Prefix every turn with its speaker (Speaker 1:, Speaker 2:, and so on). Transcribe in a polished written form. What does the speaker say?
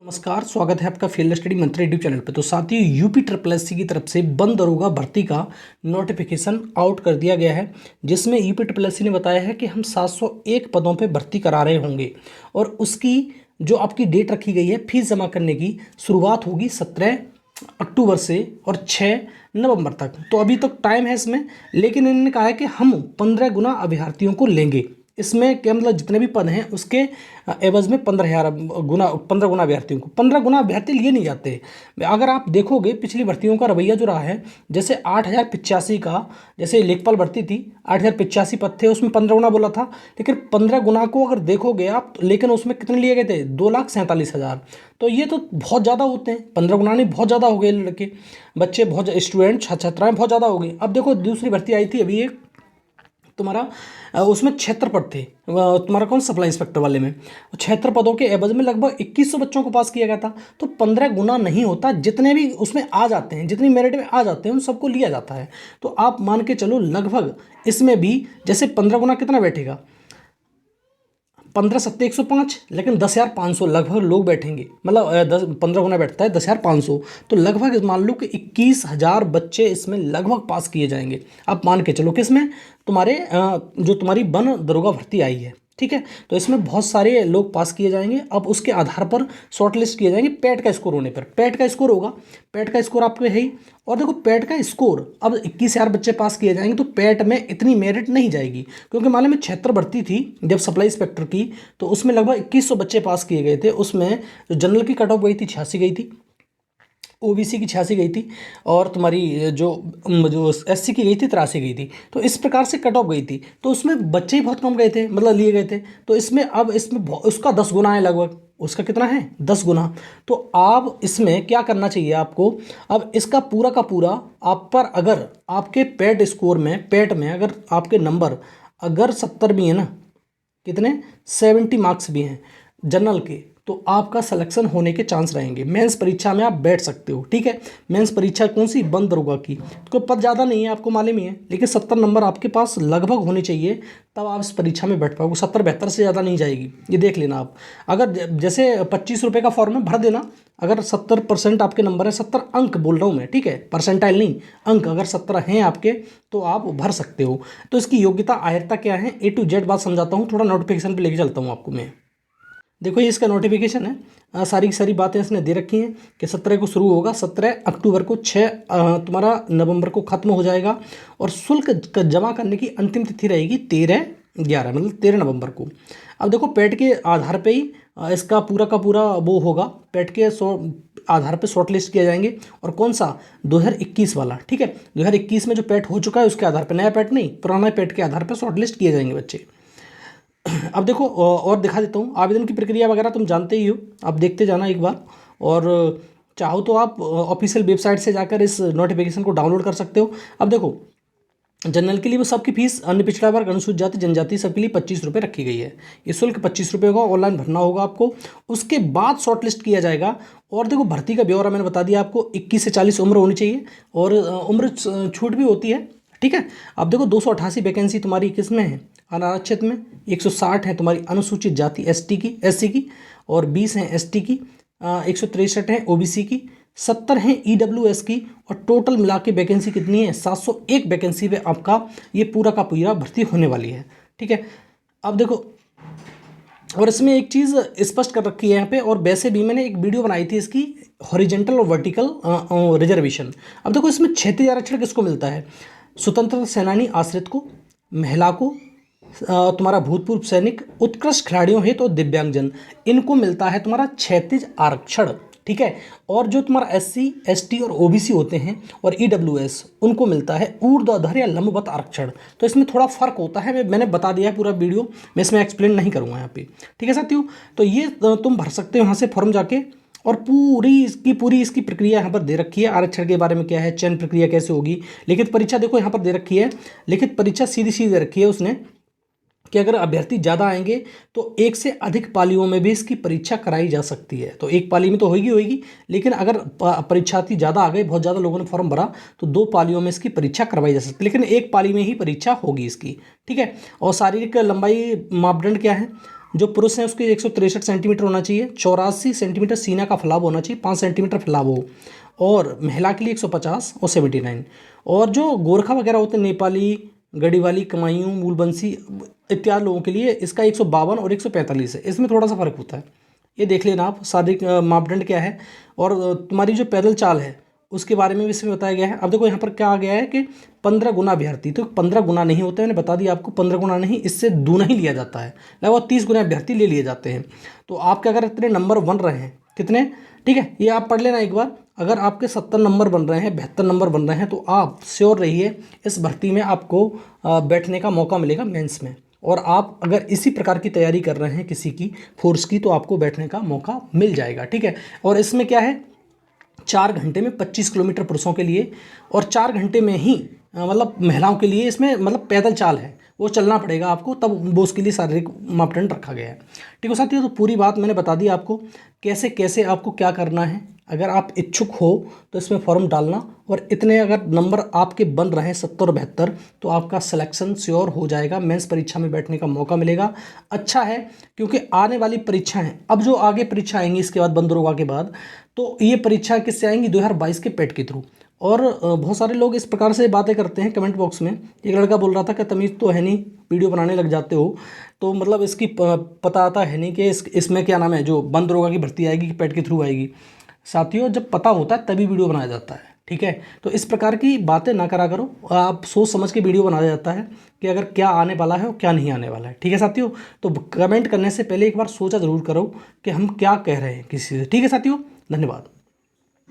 Speaker 1: नमस्कार, स्वागत है आपका फील्ड स्टडी मंत्री यूट्यूब चैनल पे। तो साथियों, यूपी ट्रिपल एससी की तरफ से बंद दरोगा भर्ती का नोटिफिकेशन आउट कर दिया गया है, जिसमें यूपी ट्रिपल एससी ने बताया है कि हम 701 पदों पे भर्ती करा रहे होंगे और उसकी जो आपकी डेट रखी गई है फीस जमा करने की, शुरुआत होगी 17 अक्टूबर से और 6 नवंबर तक। तो अभी तक टाइम है इसमें, लेकिन इन्होंने कहा है कि हम 15 गुना अभ्यर्थियों को लेंगे। इसमें क्या मतलब, जितने भी पद हैं उसके एवज में 15 गुना अभ्यर्थियों को 15 गुना अभ्यर्थी लिए नहीं जाते। अगर आप देखोगे पिछली भर्तियों का रवैया जो रहा है, जैसे 8085 का, जैसे लेखपाल भर्ती थी, 8085 पद थे, उसमें 15 गुना बोला था, लेकिन 15 गुना को अगर देखोगे आप, लेकिन उसमें कितने लिए गए थे? 2,47,000। तो ये तो बहुत ज़्यादा होते हैं, 15 गुना नहीं, बहुत ज़्यादा हो गए लड़के बच्चे, बहुत स्टूडेंट छात्राएँ बहुत ज़्यादा हो गई। अब देखो दूसरी भर्ती आई थी अभी एक तुम्हारा, उसमें 76 पद थे, तुम्हारा कौन सप्लाई इंस्पेक्टर वाले में 76 पदों के एवज में लगभग 2100 बच्चों को पास किया गया था। तो 15 गुना नहीं होता, जितने भी उसमें आ जाते हैं, जितनी मेरिट में आ जाते हैं उन सबको लिया जाता है। तो आप मान के चलो लगभग इसमें भी जैसे 15 गुना कितना बैठेगा, 15 सत्ते 105, लेकिन 10,500 लगभग लोग बैठेंगे, मतलब 15 गुना बैठता है 10,500, तो लगभग मान लो कि 21,000 बच्चे इसमें लगभग पास किए जाएंगे। आप मान के चलो कि इसमें तुम्हारे जो तुम्हारी वन दरोगा भर्ती आई है, ठीक है, तो इसमें बहुत सारे लोग पास किए जाएंगे। अब उसके आधार पर शॉर्ट लिस्ट किए जाएंगे पैट का स्कोर होने पर। पैट का स्कोर होगा, पैट का स्कोर आपके है ही। और देखो पैट का स्कोर, अब 21,000 बच्चे पास किए जाएंगे तो पैट में इतनी मेरिट नहीं जाएगी, क्योंकि मान लो में 76 भर्ती थी जब सप्लाई इंस्पेक्टर की, तो उसमें लगभग 2100 बच्चे पास किए गए थे। उसमें जो जनरल की कट ऑफ गई थी 86 गई थी, ओबीसी की 86 गई थी, और तुम्हारी जो जो एससी की गई थी 83 गई थी। तो इस प्रकार से कट ऑफ गई थी, तो उसमें बच्चे ही बहुत कम गए थे, मतलब लिए गए थे। तो इसमें अब इसमें उसका 10 गुना है लगभग, उसका कितना है 10 गुना। तो आप इसमें क्या करना चाहिए आपको, अब इसका पूरा का पूरा आप पर, अगर आपके पेट स्कोर में, पेट में अगर आपके नंबर अगर 70 भी है ना, कितने 70 मार्क्स भी हैं जनरल के, तो आपका सिलेक्शन होने के चांस रहेंगे। मेंस परीक्षा में आप बैठ सकते हो, ठीक है। मेंस परीक्षा कौन सी? बंद दरोगा की। तो पद ज़्यादा नहीं है, आपको मालूम ही है, लेकिन 70 नंबर आपके पास लगभग होने चाहिए, तब आप इस परीक्षा में बैठ पाओगे। 70-72 से ज़्यादा नहीं जाएगी, ये देख लेना आप। अगर जैसे 25 रुपये का फॉर्म है, भर देना। अगर 70% आपके नंबर है, 70 अंक बोल रहा हूँ मैं, ठीक है, परसेंटाइल नहीं, अंक अगर 17 हैं आपके, तो आप भर सकते हो। तो इसकी योग्यता आयरता क्या है, A to Z बात समझाता हूँ, थोड़ा नोटिफिकेशन पे लेके चलता हूँ आपको मैं। देखो ये इसका नोटिफिकेशन है, सारी की सारी बातें इसने दे रखी हैं कि 17 को शुरू होगा, 17 अक्टूबर को, 6 तुम्हारा नवंबर को ख़त्म हो जाएगा, और शुल्क जमा करने की अंतिम तिथि रहेगी 13/11, मतलब 13 नवंबर को। अब देखो पेट के आधार पे ही इसका पूरा का पूरा वो होगा, पेट के आधार पे शॉर्ट लिस्ट किए जाएंगे। और कौन सा? 2021 वाला, ठीक है, 2021 में जो पेट हो चुका है उसके आधार पर, नया पेट नहीं, पुराना पेट के आधार पर शॉर्ट लिस्ट किए जाएंगे बच्चे। अब देखो और दिखा देता हूँ, आवेदन की प्रक्रिया वगैरह तुम जानते ही हो, आप देखते जाना एक बार, और चाहो तो आप ऑफिशियल वेबसाइट से जाकर इस नोटिफिकेशन को डाउनलोड कर सकते हो। अब देखो जनरल के लिए वो सबकी फीस, अन्य पिछड़ा वर्ग, अनुसूचित जाति जनजाति सबके लिए 25 रुपये रखी गई है। ये शुल्क 25 रुपये होगा, ऑनलाइन भरना होगा आपको। उसके बाद शॉर्ट लिस्ट किया जाएगा। और देखो भर्ती का ब्यौरा मैंने बता दिया आपको, 21 से 40 उम्र होनी चाहिए, और उम्र छूट भी होती है, ठीक है। अब देखो 288 वैकेंसी तुम्हारी किस में है? अनारक्षित में। 160 है तुम्हारी अनुसूचित जाति एससी की, और 20 हैं एसटी की, 163 हैं ओबीसी की, 70 हैं ईडब्ल्यूएस की, और टोटल मिला के वैकेंसी कितनी है? 701 वैकेंसी पे आपका ये पूरा का पूरा भर्ती होने वाली है, ठीक है। अब देखो, और इसमें एक चीज़ स्पष्ट कर रखी है यहाँ पे, और वैसे भी मैंने एक वीडियो बनाई थी इसकी, हॉरिजेंटल और वर्टिकल रिजर्वेशन। अब देखो इसमें क्षेत्रीय आरक्षण किसको मिलता है? स्वतंत्रता सेनानी आश्रित को, महिला को, तुम्हारा भूतपूर्व सैनिक, उत्कृष्ट खिलाड़ियों हेतु, तो दिव्यांगजन, इनको मिलता है तुम्हारा क्षैतिज आरक्षण, ठीक है। और जो तुम्हारा एससी एसटी और ओबीसी होते हैं और ईडब्ल्यूएस, उनको मिलता है ऊर्ध्वाधर या लंबवत आरक्षण। तो इसमें थोड़ा फर्क होता है, मैंने बता दिया है पूरा वीडियो, मैं इसमें एक्सप्लेन नहीं करूँगा यहाँ पे, ठीक है साथियों। तो ये तुम भर सकते हो यहाँ से फॉर्म जाके, और पूरी इसकी प्रक्रिया यहाँ पर दे रखी है। आरक्षण के बारे में क्या है, चयन प्रक्रिया कैसे होगी, लिखित परीक्षा देखो यहाँ पर दे रखी है। लिखित परीक्षा सीधी सीधी दे रखी है उसने, कि अगर अभ्यर्थी ज़्यादा आएंगे तो एक से अधिक पालियों में भी इसकी परीक्षा कराई जा सकती है। तो एक पाली में तो होगी, लेकिन अगर परीक्षार्थी ज़्यादा आ गए, बहुत ज़्यादा लोगों ने फॉर्म भरा, तो 2 पालियों में इसकी परीक्षा करवाई जा सकती है, लेकिन एक पाली में ही परीक्षा होगी इसकी, ठीक है। और शारीरिक लंबाई मापदंड क्या है? जो पुरुष है उसके 163 सेंटीमीटर होना चाहिए, 84 सेंटीमीटर सीना का फैलाव होना चाहिए, 5 सेंटीमीटर फैलाव हो, और महिला के लिए 150 और 79। और जो गोरखा वगैरह होते हैं, नेपाली, गढ़ीवाली, कमायूं, मूलबंसी इत्यादि लोगों के लिए इसका 152 और 145 है। इसमें थोड़ा सा फर्क होता है, ये देख लेना आप शारीरिक मापदंड क्या है। और तुम्हारी जो पैदल चाल है उसके बारे में भी इसमें बताया गया है। अब देखो यहाँ पर क्या आ गया है कि 15 गुना अभ्यर्थी, तो 15 गुना नहीं होता है, मैंने बता दिया आपको, 15 गुना नहीं, इससे दूना ही लिया जाता है, लगभग 30 गुना अभ्यर्थी ले लिए जाते हैं। तो आपके अगर इतने नंबर बन रहे हैं, कितने, ठीक है, ये आप पढ़ लेना एक बार। अगर आपके 70 नंबर बन रहे हैं, 72 नंबर बन रहे हैं, तो आप श्योर रहिए इस भर्ती में आपको बैठने का मौका मिलेगा मेंस में। और आप अगर इसी प्रकार की तैयारी कर रहे हैं किसी की फोर्स की, तो आपको बैठने का मौका मिल जाएगा, ठीक है। और इसमें क्या है, 4 घंटे में 25 किलोमीटर पुरुषों के लिए, और 4 घंटे में ही मतलब महिलाओं के लिए इसमें मतलब पैदल चाल है, वो चलना पड़ेगा आपको, तब वो उसके लिए शारीरिक मापदंड रखा गया है। ठीक है साथियों, तो पूरी बात मैंने बता दी आपको, कैसे कैसे आपको क्या करना है। अगर आप इच्छुक हो तो इसमें फॉर्म डालना, और इतने अगर नंबर आपके बन रहे हैं 70 और 72, तो आपका सिलेक्शन श्योर हो जाएगा, मेंस परीक्षा में बैठने का मौका मिलेगा। अच्छा है, क्योंकि आने वाली परीक्षाएं, अब जो आगे परीक्षा आएंगी इसके बाद बंद दरोगा के बाद, तो ये परीक्षा किससे आएंगी, 2022 के पेट के थ्रू। और बहुत सारे लोग इस प्रकार से बातें करते हैं कमेंट बॉक्स में। एक लड़का बोल रहा था कि तमीज़ तो है नहीं, वीडियो बनाने लग जाते हो, तो मतलब इसकी पता आता है नहीं कि इसमें क्या नाम है, जो बंद दरोगा की भर्ती आएगी कि पेट के थ्रू आएगी। साथियों, जब पता होता है तभी वीडियो बनाया जाता है, ठीक है। तो इस प्रकार की बातें ना करा करो, आप सोच समझ के वीडियो बनाया जाता है कि अगर क्या आने वाला है और क्या नहीं आने वाला है, ठीक है साथियों। तो कमेंट करने से पहले एक बार सोचा ज़रूर करो कि हम क्या कह रहे हैं किसी से, ठीक है साथियों। धन्यवाद।